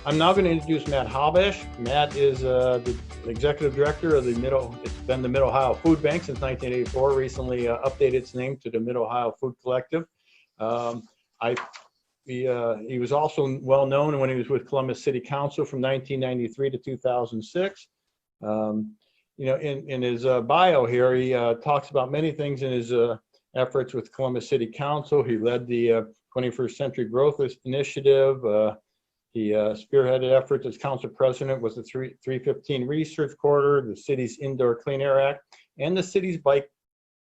I'm now going to introduce Matt Habash. Matt is the executive director of it's been the Mid-Ohio Food Bank since 1984, recently updated its name to the Mid-Ohio Food Collective. He was also well known when he was with Columbus City Council from 1993 to 2006. In his bio here, he talks about many things in his efforts with Columbus City Council. He led the 21st Century Growth Initiative. He spearheaded efforts as council president with the 315 Research Corridor, the city's Indoor Clean Air Act, and the city's Bike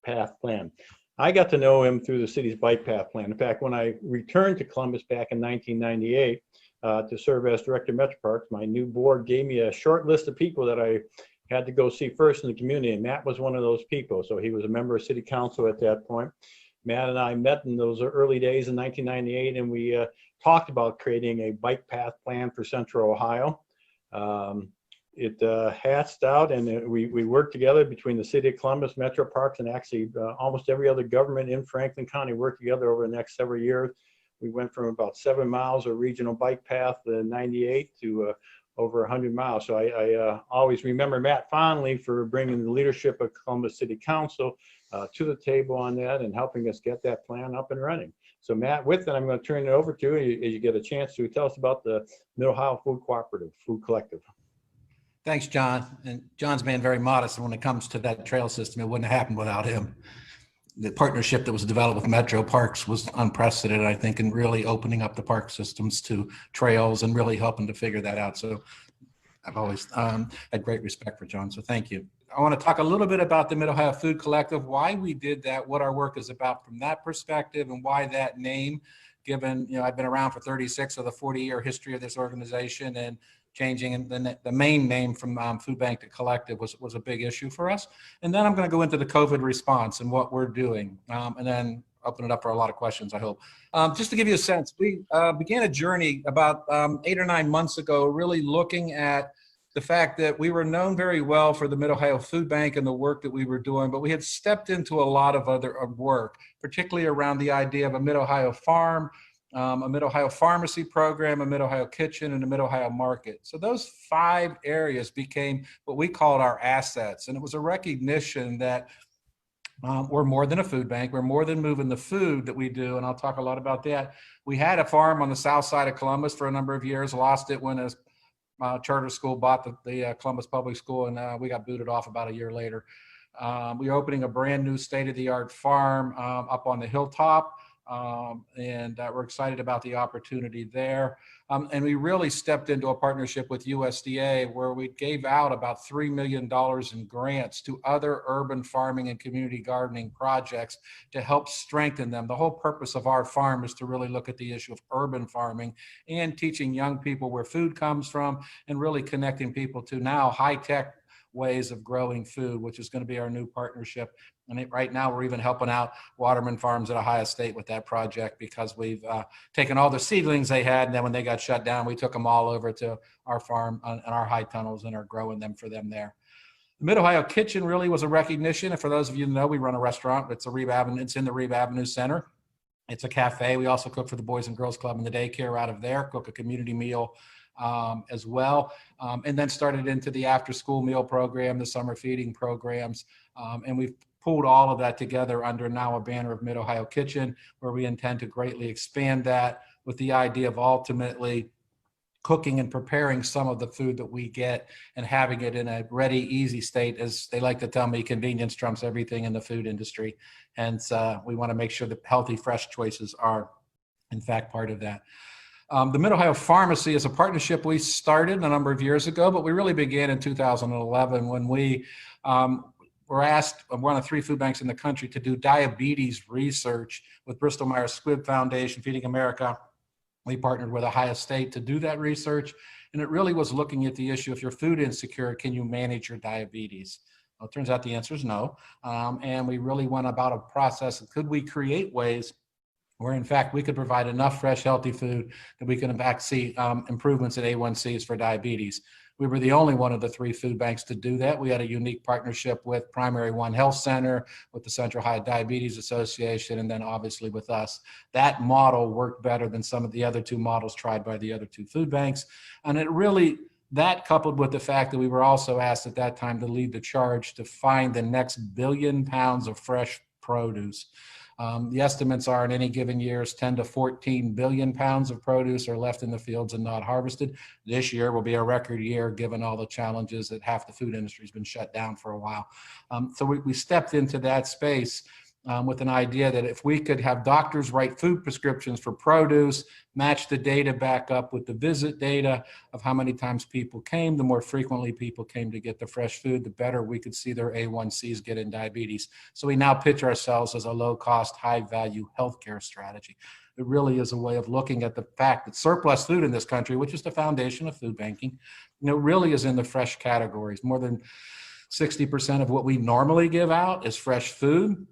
Path Plan. I got to know him through the city's Bike Path Plan. In fact, when I returned to Columbus back in 1998 to serve as director of Metro Parks, my new board gave me a short list of people that I had to go see first in the community, and Matt was one of those people. So he was a member of city council at that point. Matt and I met in those early days in 1998, and we talked about creating a bike path plan for Central Ohio. It hatched out, and we worked together between the city of Columbus, Metro Parks, and actually almost every other government in Franklin County worked together over the next several years. We went from about 7 miles of regional bike path in 98 to over 100 miles. So I always remember Matt fondly for bringing the leadership of Columbus City Council to the table on that and helping us get that plan up and running. So Matt, with that, I'm going to turn it over to you as you get a chance to tell us about the Mid-Ohio Food Cooperative, Food Collective. Thanks, John. And John's being very modest. And when it comes to that trail system, it wouldn't have happened without him. The partnership that was developed with Metro Parks was unprecedented, I think, in really opening up the park systems to trails and really helping to figure that out. So I've always had great respect for John. So thank you. I want to talk a little bit about the Mid-Ohio Food Collective, why we did that, what our work is about from that perspective, and why that name, given, I've been around for 36 of the 40-year history of this organization, and changing the main name from Food Bank to Collective was a big issue for us. And then I'm going to go into the COVID response and what we're doing, and then open it up for a lot of questions, I hope. Just to give you a sense, we began a journey about 8 or 9 months ago, really looking at the fact that we were known very well for the Mid-Ohio Food Bank and the work that we were doing, but we had stepped into a lot of other work, particularly around the idea of a Mid-Ohio farm, a Mid-Ohio pharmacy program, a Mid-Ohio kitchen, and a Mid-Ohio market. So those 5 areas became what we called our assets. And it was a recognition that we're more than a food bank. We're more than moving the food that we do. And I'll talk a lot about that. We had a farm on the south side of Columbus for a number of years, lost it when a charter school bought the Columbus Public School, and we got booted off about a year later. We are opening a brand new state-of-the-art farm up on the hilltop, and we're excited about the opportunity there. And we really stepped into a partnership with USDA where we gave out about $3 million in grants to other urban farming and community gardening projects to help strengthen them. The whole purpose of our farm is to really look at the issue of urban farming and teaching young people where food comes from, and really connecting people to now high-tech ways of growing food, which is going to be our new partnership. And right now we're even helping out Waterman Farms at Ohio State with that project, because we've taken all the seedlings they had, and then when they got shut down, we took them all over to our farm and our high tunnels and are growing them for them there. The Mid-Ohio Kitchen really was a recognition. And for those of you who know, we run a restaurant. It's in the Reeve Avenue Center. It's a cafe. We also cook for the Boys and Girls Club and the daycare out of there, cook a community meal as well, and then started into the after-school meal program, the summer feeding programs, and we've pulled all of that together under now a banner of Mid-Ohio Kitchen, where we intend to greatly expand that with the idea of ultimately cooking and preparing some of the food that we get and having it in a ready, easy state. As they like to tell me, convenience trumps everything in the food industry. And we want to make sure that healthy, fresh choices are, in fact, part of that. The Mid-Ohio Pharmacy is a partnership we started a number of years ago, but we really began in 2011 when we were asked, one of 3 food banks in the country, to do diabetes research with Bristol Myers Squibb Foundation, Feeding America. We partnered with Ohio State to do that research, and it really was looking at the issue, if you're food insecure, can you manage your diabetes? Well, it turns out the answer is no, and we really went about a process of, could we create ways where in fact we could provide enough fresh, healthy food that we can in fact see improvements in A1Cs for diabetes. We were the only one of the 3 food banks to do that. We had a unique partnership with Primary One Health Center, with the Central High Diabetes Association, and then obviously with us. That model worked better than some of the other 2 models tried by the other 2 food banks. And it really, that coupled with the fact that we were also asked at that time to lead the charge to find the next 1 billion pounds of fresh produce. The estimates are in any given year is 10 to 14 billion pounds of produce are left in the fields and not harvested. This year will be a record year given all the challenges that half the food industry has been shut down for a while. So we stepped into that space with an idea that if we could have doctors write food prescriptions for produce, match the data back up with the visit data of how many times people came, the more frequently people came to get the fresh food, the better we could see their A1Cs get in diabetes. So we now pitch ourselves as a low-cost, high-value healthcare strategy. It really is a way of looking at the fact that surplus food in this country, which is the foundation of food banking, really is in the fresh categories. More than 60% of what we normally give out is fresh food.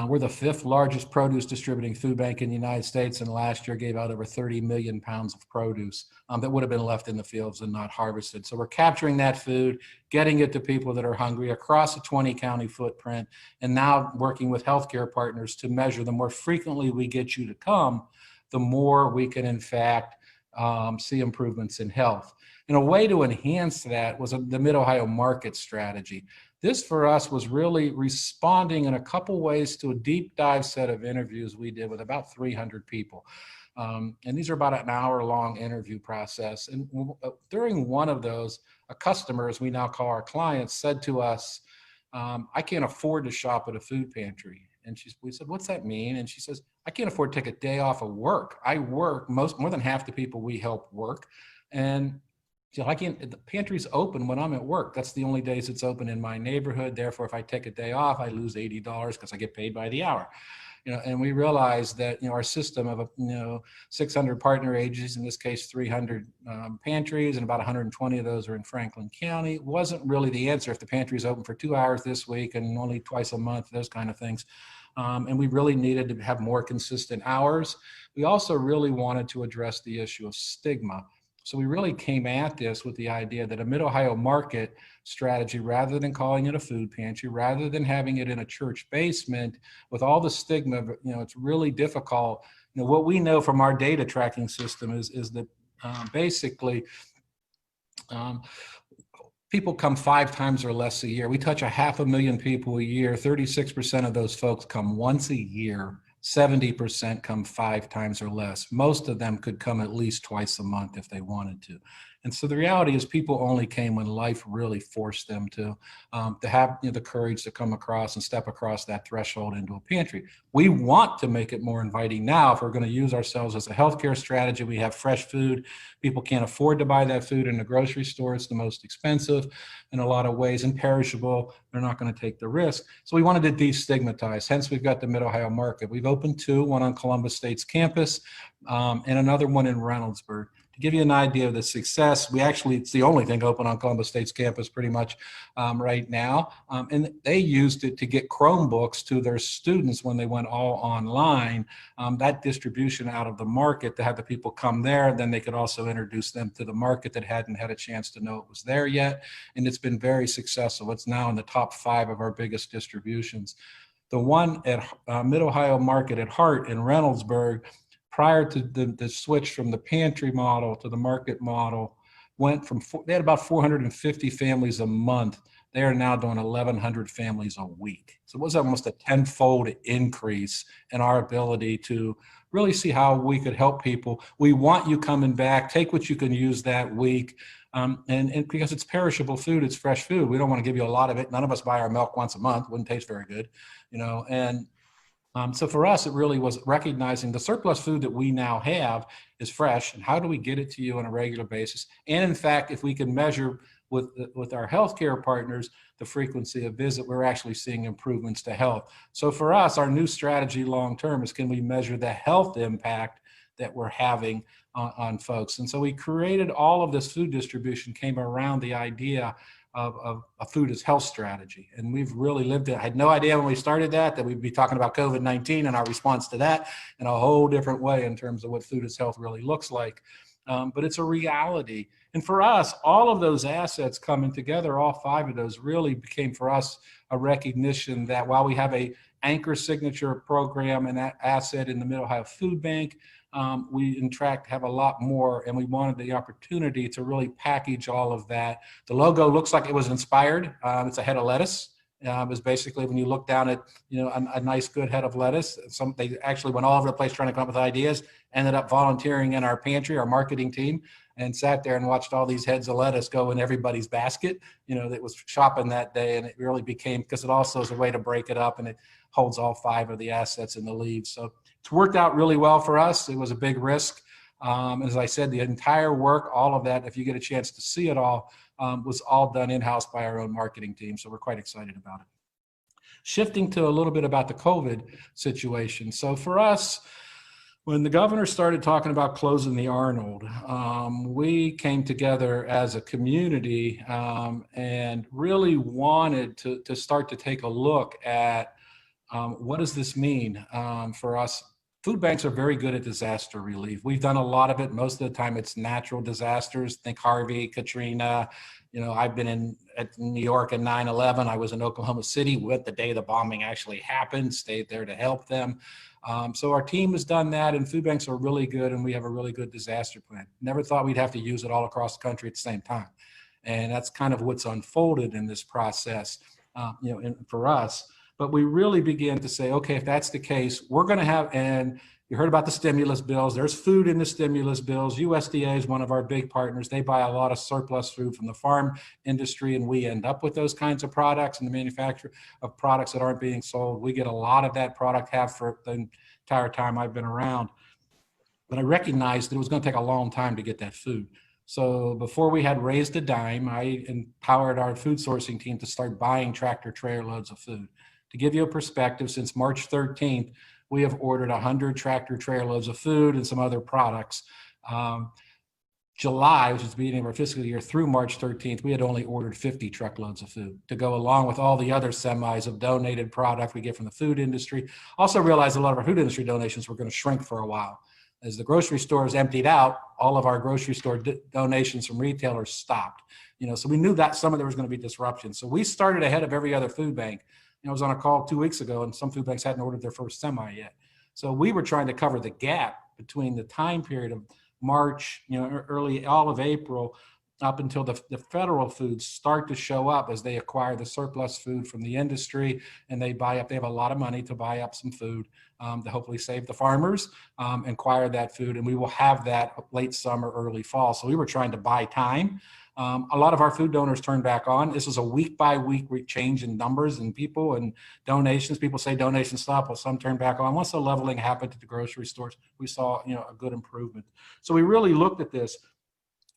We're the 5th largest produce distributing food bank in the United States, and last year gave out over 30 million pounds of produce that would have been left in the fields and not harvested. So we're capturing that food, getting it to people that are hungry across a 20-county footprint, and now working with healthcare partners to measure the more frequently we get you to come, the more we can in fact see improvements in health. And a way to enhance that was the Mid-Ohio market strategy. This for us was really responding in a couple ways to a deep dive set of interviews we did with about 300 people. And these are about an hour-long interview process. And during one of those, a customer, as we now call our clients, said to us, I can't afford to shop at a food pantry. And we said, what's that mean? And she says, I can't afford to take a day off of work. I work, more than half the people we help work. And she said, the pantry's open when I'm at work. That's the only days it's open in my neighborhood. Therefore, if I take a day off, I lose $80 because I get paid by the hour. And we realized that, our system of, 600 partner agencies, in this case, 300 pantries, and about 120 of those are in Franklin County, wasn't really the answer if the pantry is open for 2 hours this week and only twice a month, those kind of things. And we really needed to have more consistent hours. We also really wanted to address the issue of stigma. So we really came at this with the idea that a Mid-Ohio market strategy, rather than calling it a food pantry, rather than having it in a church basement, with all the stigma, it's really difficult. What we know from our data tracking system is that basically people come 5 times or less a year. We touch 500,000 people a year. 36% of those folks come once a year. 70% come 5 times or less. Most of them could come at least twice a month if they wanted to. And so the reality is people only came when life really forced them to have the courage to come across and step across that threshold into a pantry. We want to make it more inviting now. If we're going to use ourselves as a healthcare strategy, we have fresh food. People can't afford to buy that food in the grocery store. It's the most expensive in a lot of ways and perishable. They're not going to take the risk. So we wanted to destigmatize. Hence, we've got the Mid-Ohio market. We've opened 2, one on Columbus State's campus and another one in Reynoldsburg. To give you an idea of the success, it's the only thing open on Columbus State's campus pretty much right now. And they used it to get Chromebooks to their students when they went all online. That distribution out of the market to have the people come there, then they could also introduce them to the market that hadn't had a chance to know it was there yet. And it's been very successful. It's now in the top 5 of our biggest distributions. The one at Mid-Ohio Market at Hart in Reynoldsburg, prior to the switch from the pantry model to the market model, they had about 450 families a month. They are now doing 1,100 families a week. So it was almost a 10-fold increase in our ability to really see how we could help people. We want you coming back, take what you can use that week. And because it's perishable food, it's fresh food. We don't want to give you a lot of it. None of us buy our milk once a month. Wouldn't taste very good, so for us, it really was recognizing the surplus food that we now have is fresh, and how do we get it to you on a regular basis? And in fact, if we can measure with our healthcare partners the frequency of visit, we're actually seeing improvements to health. So for us, our new strategy long-term is, can we measure the health impact that we're having on folks? And so we created all of this food distribution came around the idea of a food as health strategy. And we've really lived it. I had no idea when we started that we'd be talking about COVID-19 and our response to that in a whole different way in terms of what food as health really looks like. but it's a reality. And for us, all of those assets coming together, all 5 of those really became for us a recognition that while we have a anchor signature program and that asset in the Mid-Ohio Food Bank, we in fact have a lot more, and we wanted the opportunity to really package all of that. The logo looks like it was inspired. It's a head of lettuce. It was basically when you look down at a nice good head of lettuce. They actually went all over the place trying to come up with ideas. Ended up volunteering in our pantry, our marketing team, and sat there and watched all these heads of lettuce go in everybody's basket. That was shopping that day, and it really became, because it also is a way to break it up, and it holds all 5 of the assets in the leaves. So it's worked out really well for us. It was a big risk. As I said, the entire work, all of that, if you get a chance to see it all, was all done in-house by our own marketing team. So we're quite excited about it. Shifting to a little bit about the COVID situation. So for us, when the governor started talking about closing the Arnold, we came together as a community and really wanted to start to take a look at what does this mean for us. Food banks are very good at disaster relief. We've done a lot of it. Most of the time it's natural disasters. Think Harvey, Katrina. I've been at New York in 9/11. I was in Oklahoma City with the day the bombing actually happened, stayed there to help them. So our team has done that, and food banks are really good, and we have a really good disaster plan. Never thought we'd have to use it all across the country at the same time. And that's kind of what's unfolded in this process, for us. But we really began to say, okay, if that's the case, we're going to have, and you heard about the stimulus bills. There's food in the stimulus bills. USDA is one of our big partners. They buy a lot of surplus food from the farm industry, and we end up with those kinds of products and the manufacture of products that aren't being sold. We get a lot of that product, have for the entire time I've been around. But I recognized that it was going to take a long time to get that food. So before we had raised a dime, I empowered our food sourcing team to start buying tractor trailer loads of food. To give you a perspective, since March 13th, we have ordered 100 tractor trailer loads of food and some other products. July, which is the beginning of our fiscal year, through March 13th, we had only ordered 50 truckloads of food to go along with all the other semis of donated product we get from the food industry. Also realized a lot of our food industry donations were going to shrink for a while. As the grocery stores emptied out, all of our grocery store donations from retailers stopped. So we knew that some of there was going to be disruption. So we started ahead of every other food bank. I was on a call 2 weeks ago, and some food banks hadn't ordered their first semi yet. So we were trying to cover the gap between the time period of March, early all of April, up until the federal foods start to show up as they acquire the surplus food from the industry, and they buy up. They have a lot of money to buy up some food to hopefully save the farmers, acquire that food, and we will have that late summer, early fall. So we were trying to buy time. A lot of our food donors turned back on. This is a week by week change in numbers and people and donations. People say donations stop, well, some turn back on. Once the leveling happened at the grocery stores, we saw a good improvement. So we really looked at this,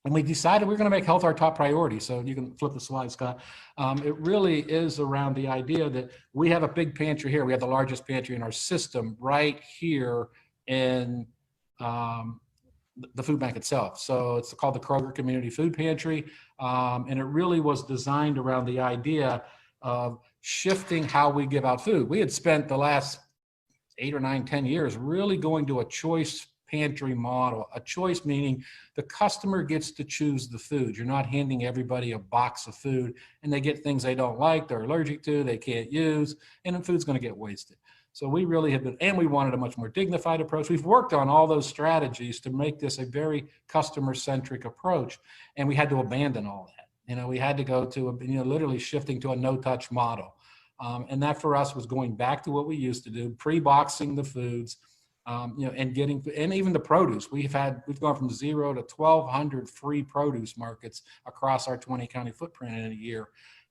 and we decided we're going to make health our top priority. So you can flip the slide, Scott. It really is around the idea that we have a big pantry here. We have the largest pantry in our system right here in the food bank itself. So it's called the Kroger Community Food Pantry. And it really was designed around the idea of shifting how we give out food. We had spent the last 8 or 9, 10 years really going to a choice pantry model. A choice meaning the customer gets to choose the food. You're not handing everybody a box of food and they get things they don't like, they're allergic to, they can't use, and the food's going to get wasted. So we really have been, and we wanted a much more dignified approach. We've worked on all those strategies to make this a very customer-centric approach, and we had to abandon all that. We had to go to, literally shifting to a no-touch model. And that for us was going back to what we used to do, pre-boxing the foods, and getting, and even the produce. We've gone from 0 to 1,200 free produce markets across our 20-county footprint in a year.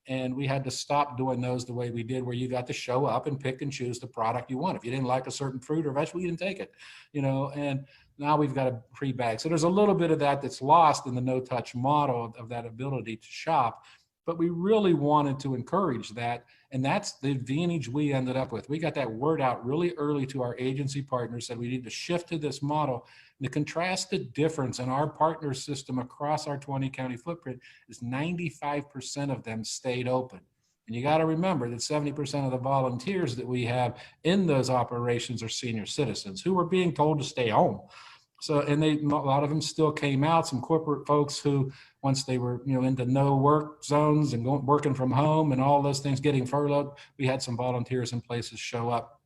And we had to stop doing those the way we did, where you got to show up and pick and choose the product you want. If you didn't like a certain fruit or vegetable, you didn't take it, and now we've got a pre-bag. So there's a little bit of that that's lost in the no-touch model of that ability to shop. But we really wanted to encourage that. And that's the advantage we ended up with. We got that word out really early to our agency partners, said we need to shift to this model. And the contrasted difference in our partner system across our 20-county footprint is 95% of them stayed open. And you got to remember that 70% of the volunteers that we have in those operations are senior citizens who were being told to stay home. So, and a lot of them still came out, some corporate folks who, once they were, into no work zones and working from home and all those things, getting furloughed, we had some volunteers and places show up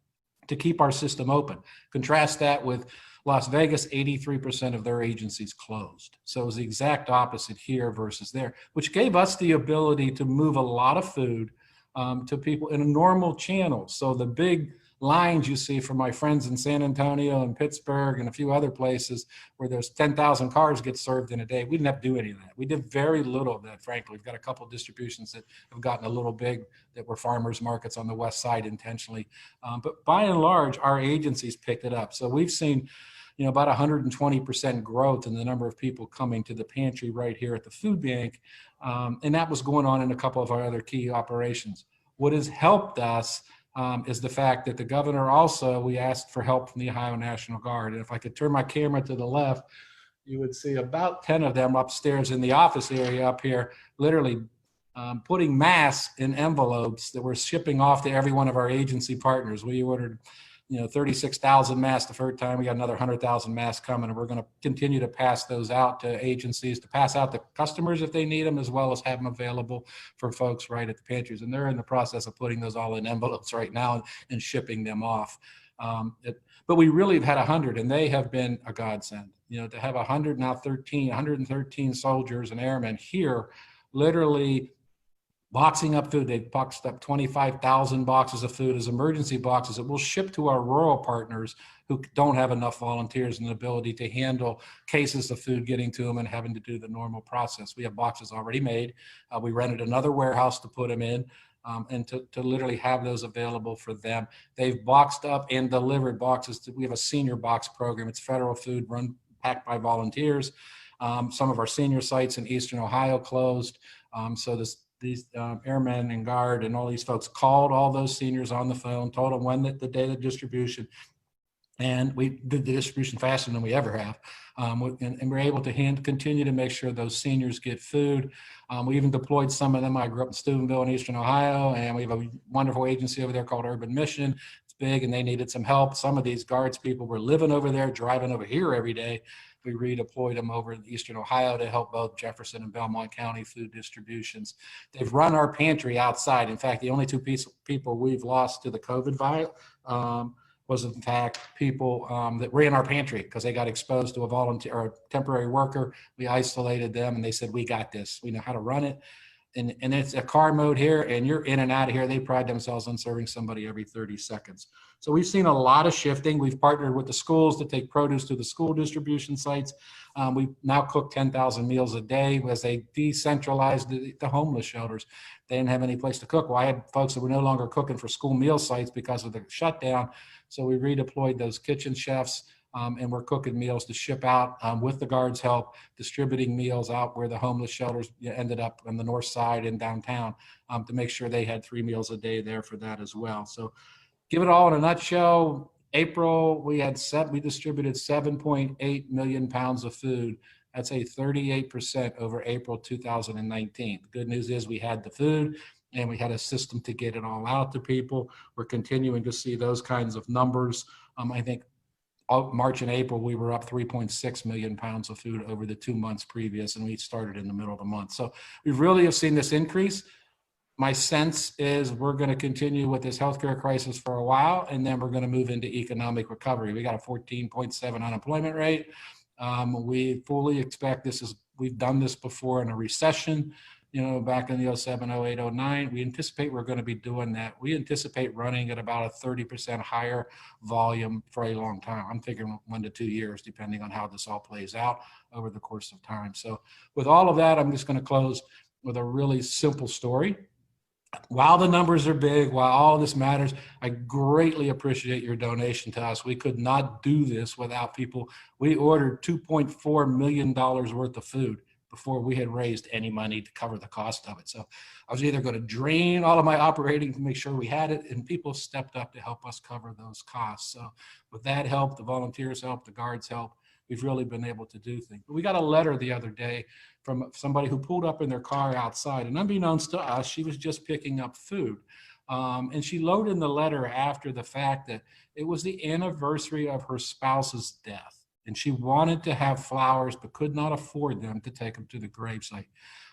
to keep our system open. Contrast that with Las Vegas, 83% of their agencies closed. So it was the exact opposite here versus there, which gave us the ability to move a lot of food to people in a normal channel. So the big lines you see from my friends in San Antonio and Pittsburgh and a few other places where there's 10,000 cars get served in a day, we didn't have to do any of that. We did very little of that, frankly. We've got a couple of distributions that have gotten a little big that were farmers markets on the west side intentionally. But by and large, our agencies picked it up. So we've seen about 120% growth in the number of people coming to the pantry right here at the food bank. And that was going on in a couple of our other key operations. What has helped us is the fact that the governor also, we asked for help from the Ohio National Guard. And if I could turn my camera to the left, you would see about 10 of them upstairs in the office area up here, literally putting masks in envelopes that we're shipping off to every one of our agency partners. We ordered 36,000 masks the first time. We got another 100,000 masks coming, and we're going to continue to pass those out to agencies, to pass out to customers if they need them, as well as have them available for folks right at the pantries. And they're in the process of putting those all in envelopes right now and shipping them off. But we really have had 100, and they have been a godsend. To have 113 soldiers and airmen here, literally boxing up food. They've boxed up 25,000 boxes of food as emergency boxes that we'll ship to our rural partners who don't have enough volunteers and the ability to handle cases of food getting to them and having to do the normal process. We have boxes already made. We rented another warehouse to put them in and to literally have those available for them. They've boxed up and delivered boxes. We have a senior box program. It's federal food packed by volunteers. Some of our senior sites in Eastern Ohio closed. So these airmen and guard and all these folks called all those seniors on the phone, told them when the day of the distribution, and we did the distribution faster than we ever have. And we're able to continue to make sure those seniors get food. We even deployed some of them. I grew up in Steubenville in Eastern Ohio, and we have a wonderful agency over there called Urban Mission. It's big, and they needed some help. Some of these guards people were living over there, driving over here every day. We redeployed them over in Eastern Ohio to help both Jefferson and Belmont County food distributions. They've run our pantry outside. In fact, the only two people we've lost to the COVID was in fact people that ran our pantry because they got exposed to a volunteer or a temporary worker. We isolated them and they said, we got this. We know how to run it. And it's a car mode here, and you're in and out of here. They pride themselves on serving somebody every 30 seconds. So we've seen a lot of shifting. We've partnered with the schools to take produce to the school distribution sites. We now cook 10,000 meals a day as they decentralized the homeless shelters. They didn't have any place to cook. Well, I had folks that were no longer cooking for school meal sites because of the shutdown. So we redeployed those kitchen chefs. And we're cooking meals to ship out with the guards' help, distributing meals out where the homeless shelters ended up on the north side in downtown to make sure they had 3 meals a day there for that as well. So give it all in a nutshell. April, we distributed 7.8 million pounds of food. That's a 38% over April 2019. The good news is we had the food and we had a system to get it all out to people. We're continuing to see those kinds of numbers. I think March and April, we were up 3.6 million pounds of food over the 2 months previous, and we started in the middle of the month. So we really have seen this increase. My sense is we're going to continue with this healthcare crisis for a while, and then we're going to move into economic recovery. We got a 14.7 unemployment rate. We fully expect we've done this before in a recession. Back in the 07, 08, 09, we anticipate we're going to be doing that. We anticipate running at about a 30% higher volume for a long time. I'm thinking 1 to 2 years, depending on how this all plays out over the course of time. So with all of that, I'm just going to close with a really simple story. While the numbers are big, while all this matters, I greatly appreciate your donation to us. We could not do this without people. We ordered $2.4 million worth of food before we had raised any money to cover the cost of it. So I was either going to drain all of my operating to make sure we had it, and people stepped up to help us cover those costs. So with that help, the volunteers help, the guards help, we've really been able to do things. But we got a letter the other day from somebody who pulled up in their car outside, and unbeknownst to us, she was just picking up food. And she loaded in the letter after the fact that it was the anniversary of her spouse's death. And she wanted to have flowers, but could not afford them to take them to the gravesite.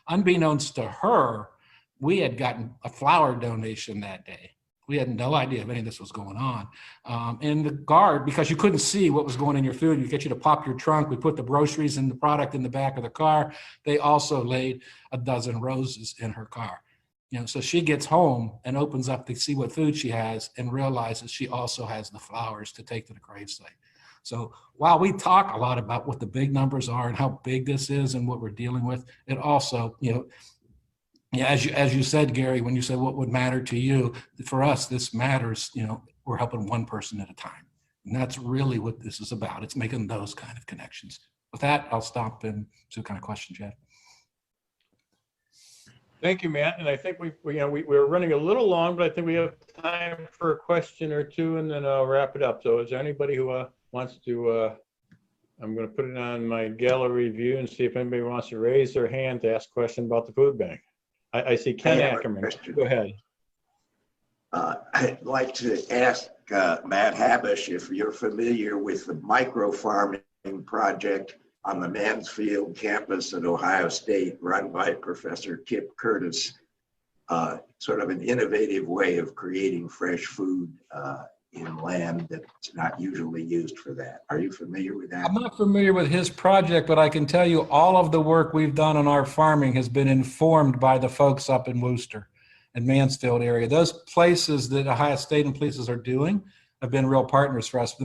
Unbeknownst to her, we had gotten a flower donation that day. We had no idea if any of this was going on. And the guard, because you couldn't see what was going in your food, we get you to pop your trunk. We put the groceries and the product in the back of the car. They also laid a dozen roses in her car. So she gets home and opens up to see what food she has and realizes she also has the flowers to take to the gravesite. So while we talk a lot about what the big numbers are and how big this is and what we're dealing with, it also, as you said, Gary, when you said what would matter to you, for us, this matters. We're helping one person at a time. And that's really what this is about. It's making those kind of connections. With that, I'll stop and see what kind of questions you have. Thank you, Matt. And I think we're running a little long, but I think we have time for a question or two, and then I'll wrap it up. So is there anybody who wants to, I'm going to put it on my gallery view and see if anybody wants to raise their hand to ask a question about the food bank. I see Ken Ackerman. Go ahead. I'd like to ask Matt Habash if you're familiar with the micro-farming project on the Mansfield campus at Ohio State run by Professor Kip Curtis, sort of an innovative way of creating fresh food in land that's not usually used for that. Are you familiar with that? I'm not familiar with his project, but I can tell you all of the work we've done on our farming has been informed by the folks up in Worcester and Mansfield area. Those places that Ohio State and places are doing have been real partners for us.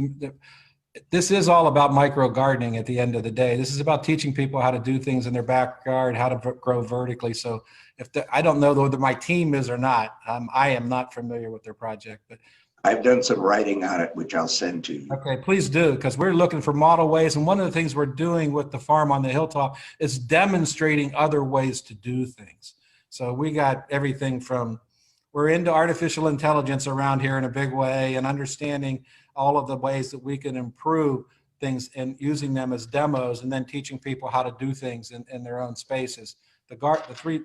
This is all about micro gardening at the end of the day. This is about teaching people how to do things in their backyard, how to grow vertically. So I don't know whether my team is or not. I am not familiar with their project, but I've done some writing on it, which I'll send to you. Okay, please do, because we're looking for model ways. And one of the things we're doing with the farm on the hilltop is demonstrating other ways to do things. So we got everything from, we're into artificial intelligence around here in a big way and understanding all of the ways that we can improve things and using them as demos and then teaching people how to do things in their own spaces. The $3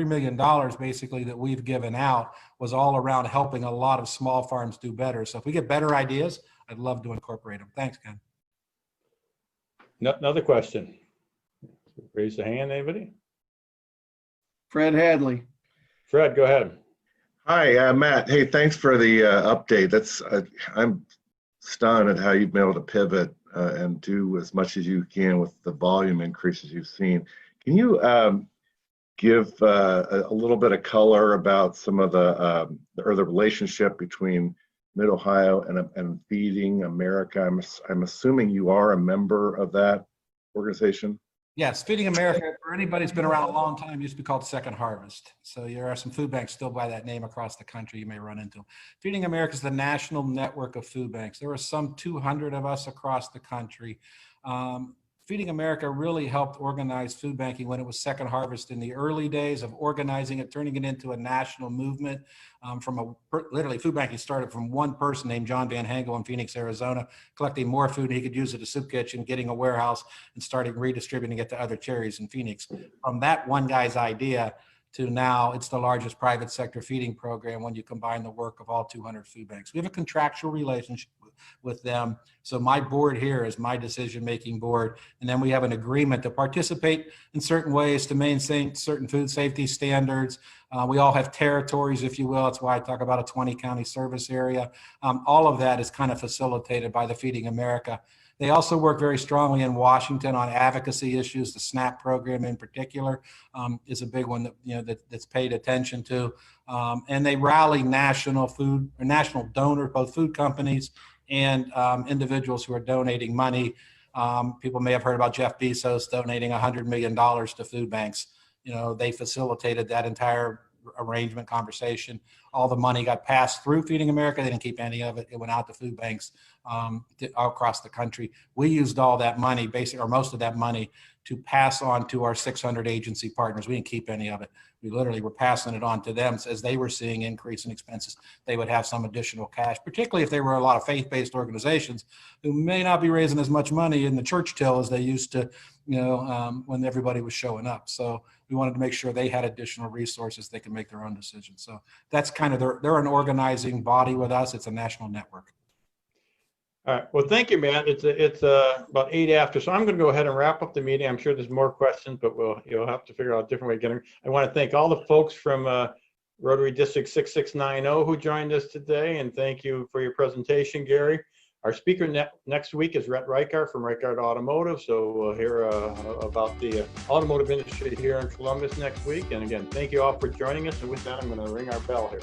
million basically that we've given out was all around helping a lot of small farms do better. So if we get better ideas, I'd love to incorporate them. Thanks, Ken. Another question. Raise the hand, anybody? Fred Hadley. Fred, go ahead. Hi, Matt. Hey, thanks for the update. I'm stunned at how you've been able to pivot and do as much as you can with the volume increases you've seen. Can you give a little bit of color about some of the relationship between Mid-Ohio and Feeding America? I'm assuming you are a member of that organization. Yes, Feeding America, for anybody who's been around a long time, used to be called Second Harvest. So there are some food banks still by that name across the country you may run into. Feeding America is the national network of food banks. There are some 200 of us across the country. Feeding America really helped organize food banking when it was Second Harvest in the early days of organizing it, turning it into a national movement. Literally, food banking started from one person named John Van Hengel in Phoenix, Arizona, collecting more food he could use at a soup kitchen, getting a warehouse, and starting redistributing it to other charities in Phoenix. From that one guy's idea to now, it's the largest private sector feeding program when you combine the work of all 200 food banks. We have a contractual relationship with them. So my board here is my decision-making board. And then we have an agreement to participate in certain ways to maintain certain food safety standards. We all have territories, if you will. That's why I talk about a 20-county service area. All of that is kind of facilitated by the Feeding America. They also work very strongly in Washington on advocacy issues. The SNAP program in particular is a big one that that's paid attention to. And they rally national donors, both food companies and individuals who are donating money. People may have heard about Jeff Bezos donating $100 million to food banks. They facilitated that entire arrangement conversation. All the money got passed through Feeding America. They didn't keep any of it. It went out to food banks all across the country. We used all that money, or most of that money, to pass on to our 600 agency partners. We didn't keep any of it. We literally were passing it on to them. So as they were seeing increase in expenses, they would have some additional cash, particularly if there were a lot of faith-based organizations who may not be raising as much money in the church till as they used to, when everybody was showing up. So we wanted to make sure they had additional resources they could make their own decisions. So that's kind of they're an organizing body with us. It's a national network. All right. Well, thank you, Matt. It's about 8 after, so I'm going to go ahead and wrap up the meeting. I'm sure there's more questions, but you'll have to figure out a different way of getting. I want to thank all the folks from Rotary District 6690 who joined us today, and thank you for your presentation, Gary. Our speaker next week is Rhett Reichart from Reichart Automotive, so we'll hear about the automotive industry here in Columbus next week. And again, thank you all for joining us. And with that, I'm going to ring our bell here.